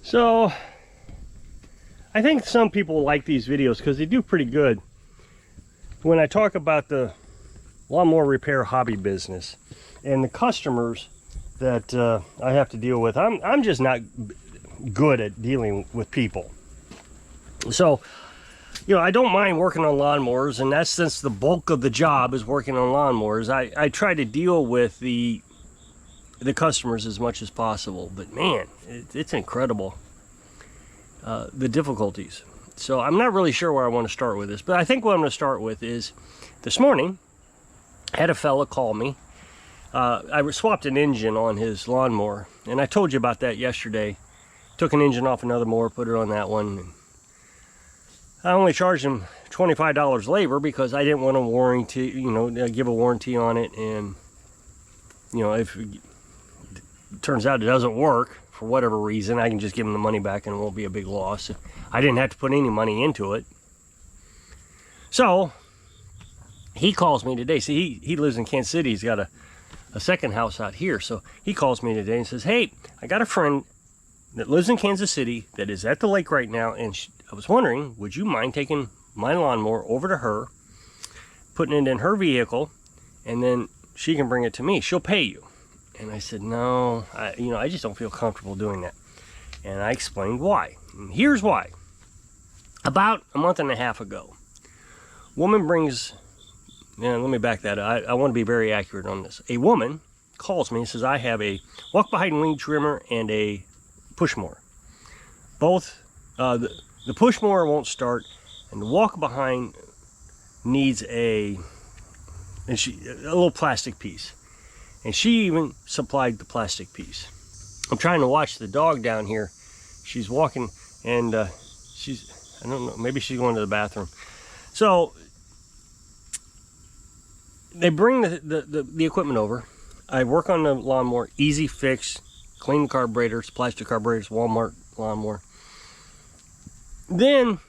So I think some people like these videos because they do pretty good when I talk about the lawnmower repair hobby business and the customers that I have to deal with. I'm just not good at dealing with people. So, you know, I don't mind working on lawnmowers, and that's since the bulk of the job is working on lawnmowers. I try to deal with the customers as much as possible, but man, it's incredible, the difficulties. So I'm not really sure where I want to start with this, but I think what I'm going to start with is this morning I had a fella call me. I swapped an engine on his lawnmower, and I told you about that yesterday. Took an engine off another mower, put it on that one. I only charged him $25 labor because I didn't want a warranty, you know, give a warranty on it. And, you know, if it turns out it doesn't work for whatever reason, I can just give him the money back and it won't be a big loss. I didn't have to put any money into it. So he calls me today. See, he lives in Kansas City. He's got a second house out here. So he calls me today and says, hey, I got a friend that lives in Kansas City that is at the lake right now, and I was wondering, would you mind taking my lawnmower over to her, putting it in her vehicle, and then she can bring it to me. She'll pay you. And I said, no, I just don't feel comfortable doing that. And I explained why. And here's why. About a month and a half ago, woman brings, let me back that up. I want to be very accurate on this. A woman calls me and says, I have a walk-behind weed trimmer and a push mower. Both, the push mower won't start, and the walk-behind needs a little plastic piece. And she even supplied the plastic piece. I'm trying to watch the dog down here. She's walking, and I don't know, maybe she's going to the bathroom. So they bring the equipment over. I work on the lawnmower, easy fix, clean the carburetors, plastic carburetors, Walmart lawnmower. Then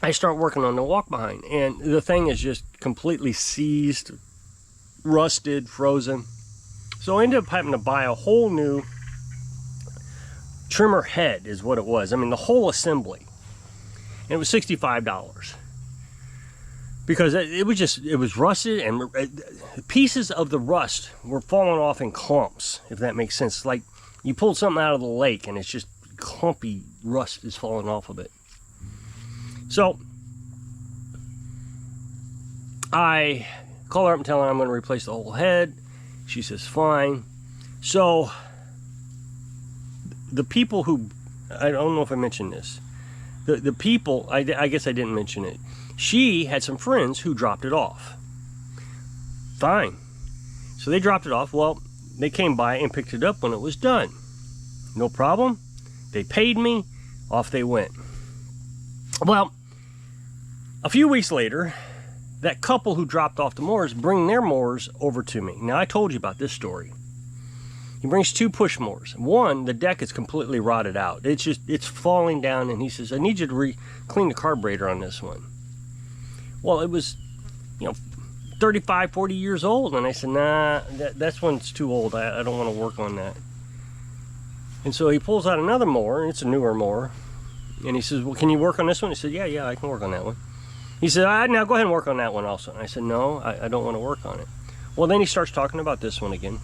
I start working on the walk behind, and the thing is just completely seized, rusted, frozen. So I ended up having to buy a whole new trimmer head is what it was. I mean, the whole assembly. And it was $65. Because it was rusted, and pieces of the rust were falling off in clumps, if that makes sense. Like you pulled something out of the lake and it's just clumpy rust is falling off of it. So I call her up and tell her I'm going to replace the whole head. She says fine. So the people who, I don't know if I mentioned this, the people, I guess I didn't mention it. She had some friends who dropped it off. Fine. So they dropped it off. Well, they came by and picked it up when it was done. No problem. They paid me. Off they went. Well, a few weeks later, that couple who dropped off the mowers bring their mowers over to me. Now, I told you about this story. He brings two push mowers. One, the deck is completely rotted out. It's falling down, and he says, I need you to clean the carburetor on this one. Well, it was, 35, 40 years old. And I said, nah, that one's too old. I don't want to work on that. And so he pulls out another mower, and it's a newer mower. And he says, well, can you work on this one? He said, yeah, I can work on that one. He said, now go ahead and work on that one also. And I said, no, I don't want to work on it. Well, then he starts talking about this one again,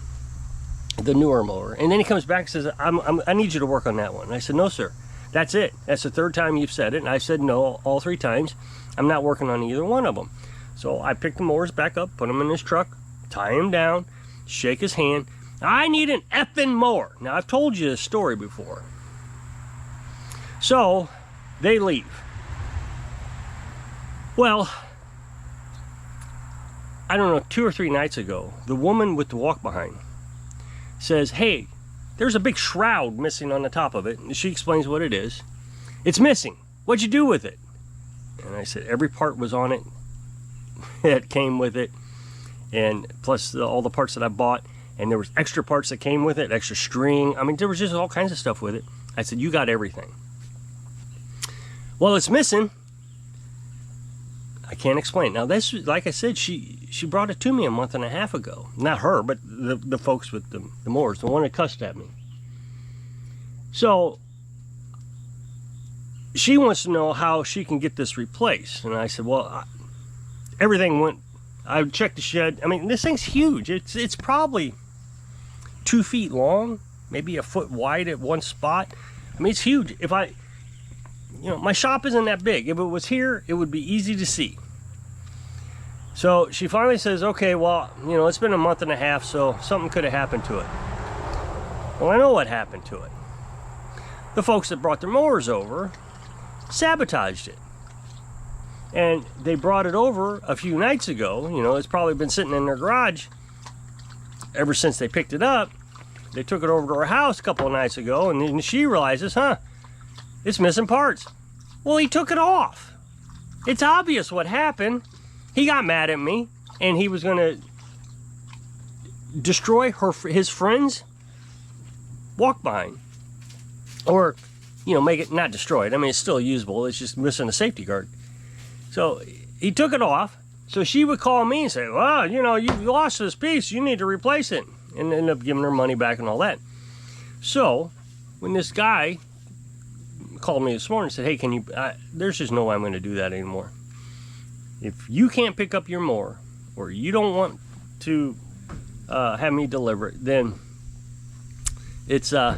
the newer mower. And then he comes back and says, I need you to work on that one. And I said, no, sir, that's it. That's the third time you've said it. And I said, no, all three times. I'm not working on either one of them. So I picked the mowers back up, put them in his truck, tie him down, shake his hand. I need an effing mower. Now, I've told you this story before. So they leave. Well, I don't know, 2 or 3 nights ago, the woman with the walk behind says, hey, there's a big shroud missing on the top of it. And she explains what it is. It's missing. What'd you do with it? And I said, every part was on it that came with it, and plus all the parts that I bought, and there was extra parts that came with it, extra string. I mean, there was just all kinds of stuff with it. I said, you got everything. Well, it's missing. I can't explain. Now, this, like I said, she brought it to me a month and a half ago. Not her, but the folks with the mowers, the one that cussed at me. So she wants to know how she can get this replaced. And I said, well, everything went, I checked the shed. I mean, this thing's huge. It's probably 2 feet long, maybe a foot wide at one spot. I mean, it's huge. If I, you know, my shop isn't that big. If it was here, it would be easy to see. So she finally says, okay, well, you know, it's been a month and a half, so something could have happened to it. Well, I know what happened to it. The folks that brought their mowers over sabotaged it. And they brought it over a few nights ago. You know, it's probably been sitting in their garage ever since they picked it up. They took it over to her house a couple of nights ago, and then she realizes, it's missing parts. Well, he took it off. It's obvious what happened. He got mad at me, and he was going to destroy his friend's walk behind. Or, you know, make it not destroyed. I mean, it's still usable. It's just missing a safety guard. So he took it off. So she would call me and say, well, you know, you lost this piece. You need to replace it. And end up giving her money back and all that. So when this guy called me this morning and said, hey, can you, there's just no way I'm going to do that anymore. If you can't pick up your mower, or you don't want to have me deliver it, then it's, you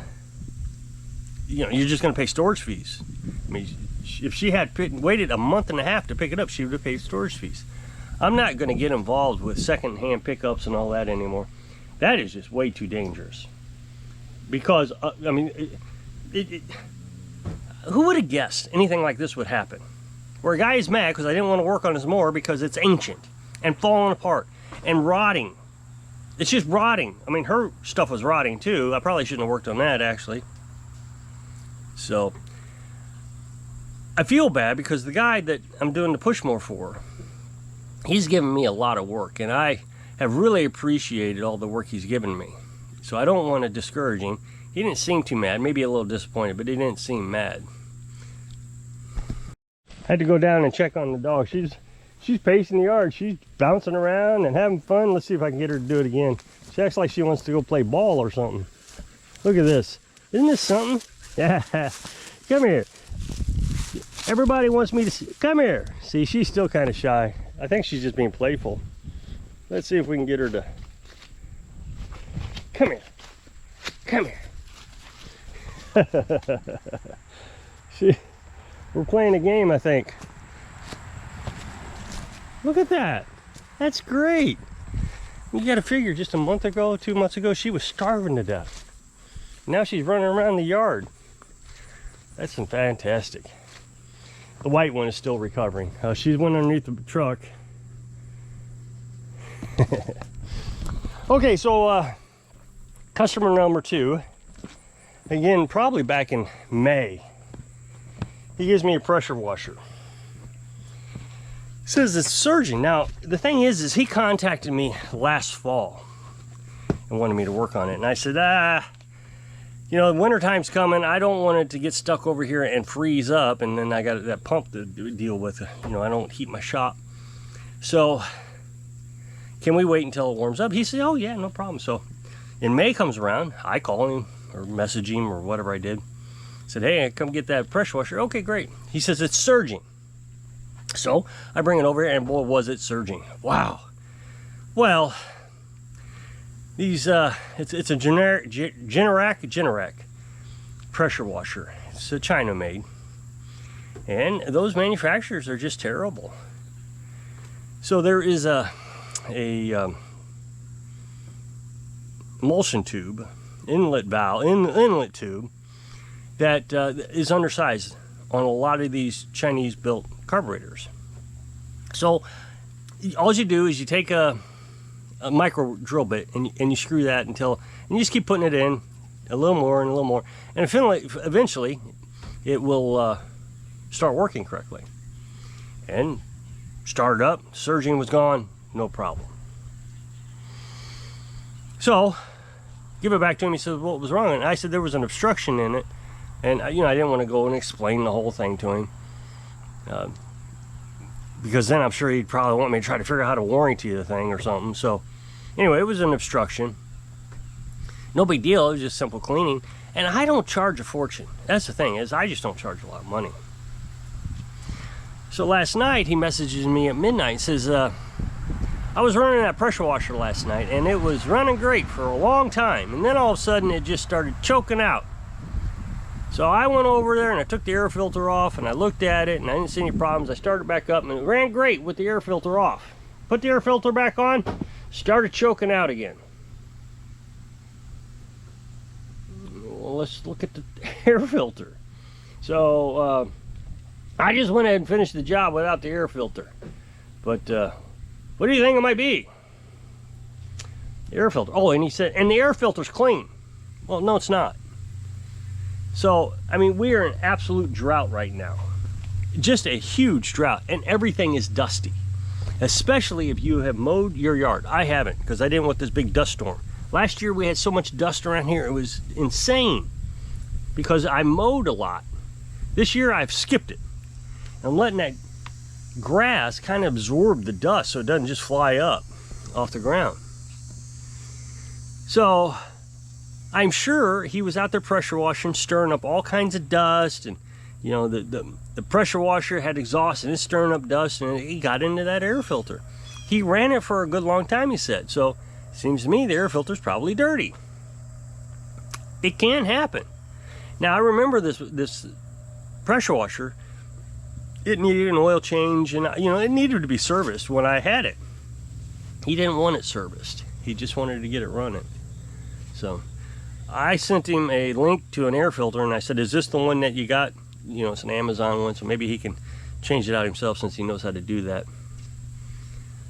know, you're just going to pay storage fees. I mean, if she had waited a month and a half to pick it up, she would have paid storage fees. I'm not going to get involved with second-hand pickups and all that anymore. That is just way too dangerous. Because, I mean, who would have guessed anything like this would happen? Where a guy is mad because I didn't want to work on his mower because it's ancient and falling apart and rotting. It's just rotting. I mean, her stuff was rotting too. I probably shouldn't have worked on that, actually. So, I feel bad because the guy that I'm doing the push mower for, he's given me a lot of work, and I have really appreciated all the work he's given me. So I don't want to discourage him. He didn't seem too mad, maybe a little disappointed, but he didn't seem mad. I had to go down and check on the dog. She's pacing the yard. She's bouncing around and having fun. Let's see if I can get her to do it again. She acts like she wants to go play ball or something. Look at this. Isn't this something? Yeah. Come here. Everybody wants me to see. Come here. See, she's still kind of shy. I think she's just being playful. Let's see if we can get her to come here. Come here. We're playing a game, I think. Look at that. That's great. You got to figure, just a month ago, 2 months ago, she was starving to death. Now she's running around the yard. That's fantastic. The white one is still recovering. She went underneath the truck. Okay, so customer number 2, again, probably back in May. He gives me a pressure washer. Says it's surging. Now, the thing is he contacted me last fall and wanted me to work on it. And I said, you know, wintertime's coming. I don't want it to get stuck over here and freeze up. And then I got that pump to deal with. You know, I don't heat my shop. So, can we wait until it warms up? He said, oh yeah, no problem. So, in May comes around, I call him or message him or whatever I did. Said, hey, come get that pressure washer. Okay, great. He says it's surging. So I bring it over here, and boy, was it surging. Wow. Well, these it's a Generac pressure washer. It's a China made, and those manufacturers are just terrible. So there is a emulsion tube, inlet tube that is undersized on a lot of these Chinese built carburetors. So all you do is you take a micro drill bit and you screw that until, and you just keep putting it in a little more and a little more, and eventually it will start working correctly. And started up, surging was gone, no problem. So give it back to him. He said, what was wrong? And I said there was an obstruction in it. And, you know, I didn't want to go and explain the whole thing to him. Because then I'm sure he'd probably want me to try to figure out how to warranty the thing or something. So, anyway, it was an obstruction. No big deal. It was just simple cleaning. And I don't charge a fortune. That's the thing, is I just don't charge a lot of money. So last night he messages me at midnight and says, I was running that pressure washer last night and it was running great for a long time, and then all of a sudden it just started choking out. So I went over there and I took the air filter off and I looked at it and I didn't see any problems. I started back up and it ran great with the air filter off. Put the air filter back on, started choking out again. Well, let's look at the air filter. So I just went ahead and finished the job without the air filter. But what do you think it might be? The air filter. Oh, and he said, and the air filter's clean. Well, no, it's not. So, I mean, we are in absolute drought right now. Just a huge drought, and everything is dusty. Especially if you have mowed your yard. I haven't, because I didn't want this big dust storm. Last year we had so much dust around here, it was insane. Because I mowed a lot. This year I've skipped it. I'm letting that grass kind of absorb the dust so it doesn't just fly up off the ground. So I'm sure he was out there pressure washing, stirring up all kinds of dust, and you know, the pressure washer had exhaust and it's stirring up dust, and he got into that air filter. He ran it for a good long time, he said. So it seems to me the air filter's probably dirty. It can happen. Now I remember this pressure washer, it needed an oil change, and you know, it needed to be serviced when I had it. He didn't want it serviced. He just wanted to get it running. So I sent him a link to an air filter and I said, is this the one that you got? You know, it's an Amazon one, so maybe he can change it out himself since he knows how to do that.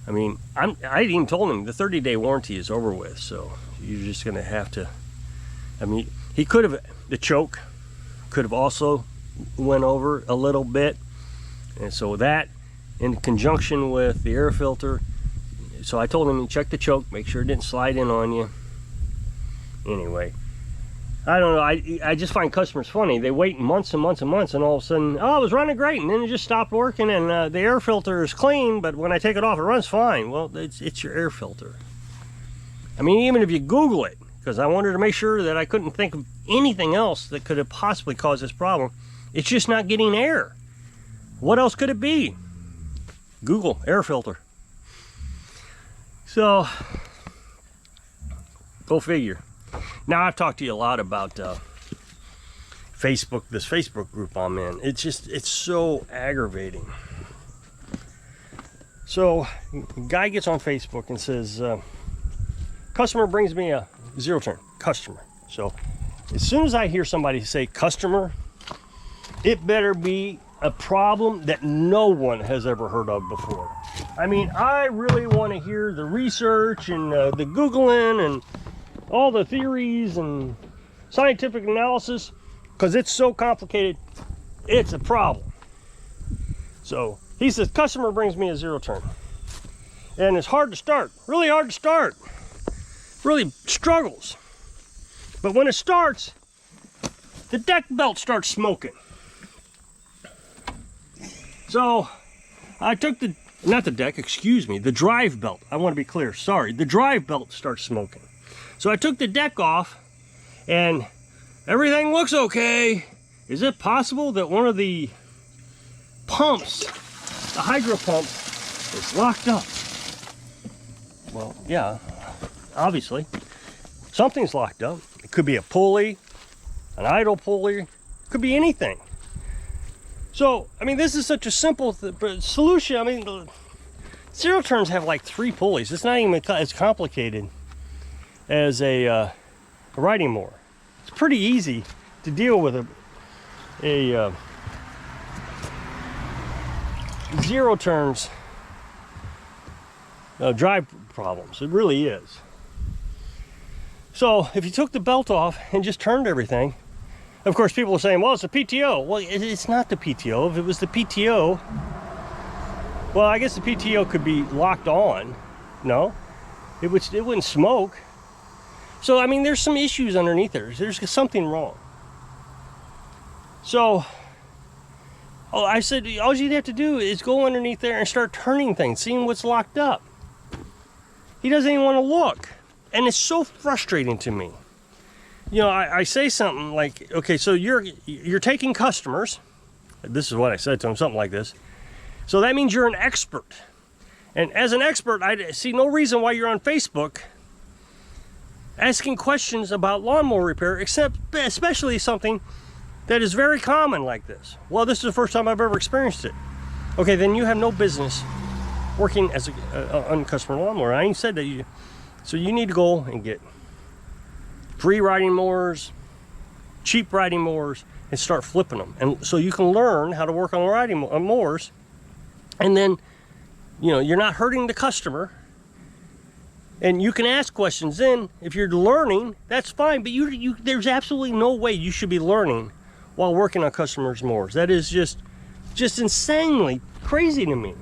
I mean, I even told him the 30-day warranty is over with, so you're just gonna have to, I mean, he could have, the choke could have also went over a little bit. And so that, in conjunction with the air filter, so I told him to check the choke, make sure it didn't slide in on you. Anyway, I don't know, I just find customers funny. They wait months and months and months, and all of a sudden, oh, it was running great, and then it just stopped working, and the air filter is clean, but when I take it off, it runs fine. Well, it's your air filter. I mean, even if you Google it, because I wanted to make sure that I couldn't think of anything else that could have possibly caused this problem, it's just not getting air. What else could it be? Google air filter. So, go figure. Now, I've talked to you a lot about Facebook, this Facebook group I'm in. It's so aggravating. So, a guy gets on Facebook and says, customer brings me a zero turn. Customer. So, as soon as I hear somebody say customer, it better be a problem that no one has ever heard of before. I mean, I really want to hear the research and the Googling and all the theories and scientific analysis, because it's so complicated, it's a problem. So he says, customer brings me a zero turn. And it's hard to start, really hard to start. Really struggles. But when it starts, the deck belt starts smoking. So I took the drive belt. I want to be clear, sorry. The drive belt starts smoking. So I took the deck off and everything looks okay. Is it possible that one of the pumps, the hydro pump, is locked up? Well, yeah, obviously. Something's locked up. It could be a pulley, an idle pulley, it could be anything. So, I mean, this is such a simple solution. I mean, zero turns have like 3 pulleys. It's not even as complicated as a riding mower. It's pretty easy to deal with a zero turns drive problems. It really is. So, if you took the belt off and just turned everything, of course, people are saying, well, it's a PTO. Well, it's not the PTO. If it was the PTO, well, I guess the PTO could be locked on. No, it wouldn't smoke. So, I mean, there's some issues underneath there. There's something wrong. So, I said, all you'd have to do is go underneath there and start turning things, seeing what's locked up. He doesn't even want to look. And it's so frustrating to me. You know, I say something like, okay, so you're taking customers, this is what I said to him, something like this, So that means you're an expert. And as an expert, I see no reason why you're on Facebook asking questions about lawnmower repair, especially something that is very common like this. Well, this is the first time I've ever experienced it. Okay, then you have no business working as on customer lawnmower. I ain't said that so you need to go and get free riding mowers, cheap riding mowers, and start flipping them. And so you can learn how to work on riding mowers, and then, you know, you're not hurting the customer, and you can ask questions. Then if you're learning, that's fine, but there's absolutely no way you should be learning while working on customers' mowers. That is just insanely crazy to me.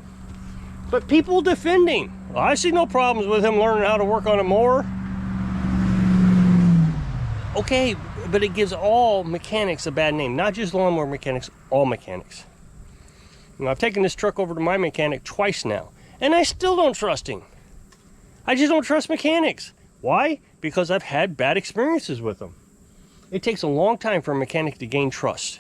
But people defending, well, I see no problems with him learning how to work on a mower. Okay, but it gives all mechanics a bad name, not just lawnmower mechanics, all mechanics. You know, I've taken this truck over to my mechanic twice now, and I still don't trust him. I just don't trust mechanics. Why? Because I've had bad experiences with them. It takes a long time for a mechanic to gain trust.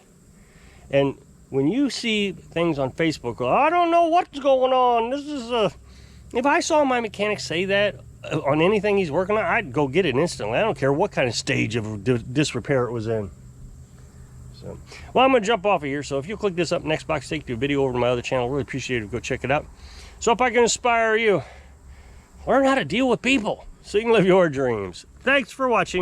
And when you see things on Facebook, I don't know what's going on. This is if I saw my mechanic say that on anything he's working on, I'd go get it instantly. I don't care what kind of stage of disrepair it was in. So, well, I'm going to jump off of here. So if you'll click this up next box, take the video over to my other channel. Really appreciate it. Go check it out. So if I can inspire you, learn how to deal with people so you can live your dreams. Thanks for watching.